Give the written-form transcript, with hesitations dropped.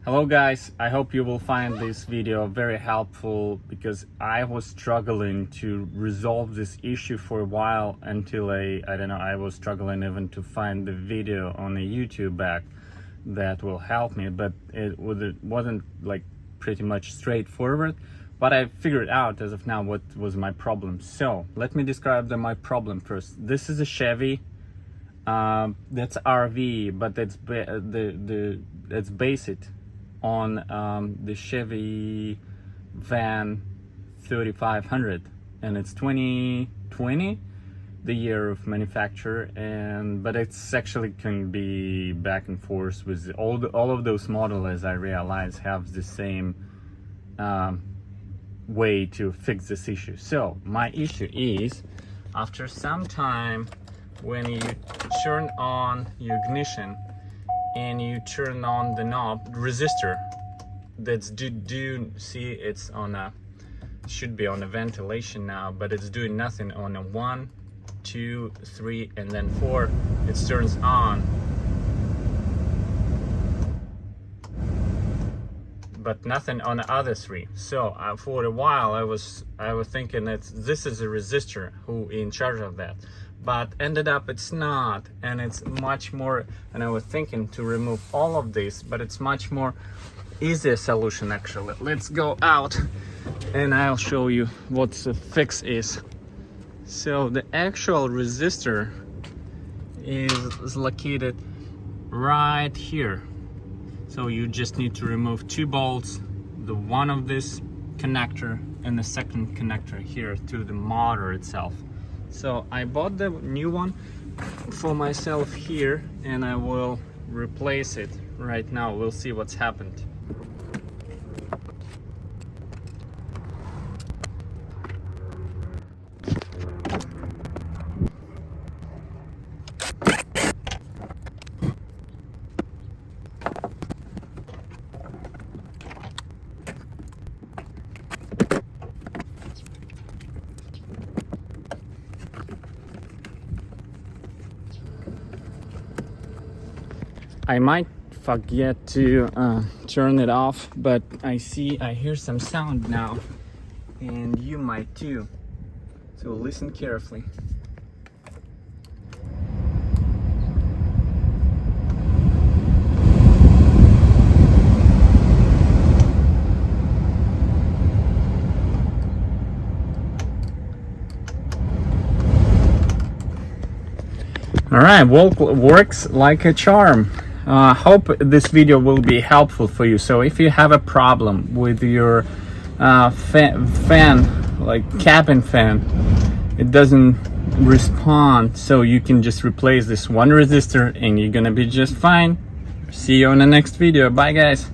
Hello guys, I hope you will find this video very helpful because I was struggling to resolve this issue for a while until I was struggling even to find the video on a YouTube back that will help me, but it wasn't like pretty much straightforward. But I figured out as of now what was my problem. So let me describe my problem first. This is a Chevy. That's RV, but that's based on the Chevy van 3500, and it's 2020, the year of manufacture, but it's actually can be back and forth with all of those models, as I realize, have the same way to fix this issue. So my issue is, after some time, when you turn on your ignition and you turn on the knob resistor, that's do see it's on a should be on a ventilation now, but it's doing nothing on a 1, 2, 3, and then 4. It turns on, but nothing on the other 3. So for a while I was thinking that this is a resistor who in charge of that, but ended up it's not, and it's much more, and I was thinking to remove all of this, but it's much more easier solution actually. Let's go out and I'll show you what the fix is. So the actual resistor is located right here. So you just need to remove 2 bolts, the one of this connector and the second connector here to the motor itself. So I bought the new one for myself here, and I will replace it right now. We'll see what's happened. I might forget to turn it off, but I hear some sound now, and you might too. So listen carefully. All right, works like a charm. Hope this video will be helpful for you. So if you have a problem with your fan, like cabin fan, it doesn't respond, so you can just replace this one resistor and you're gonna be just fine. See you on the next video. Bye guys.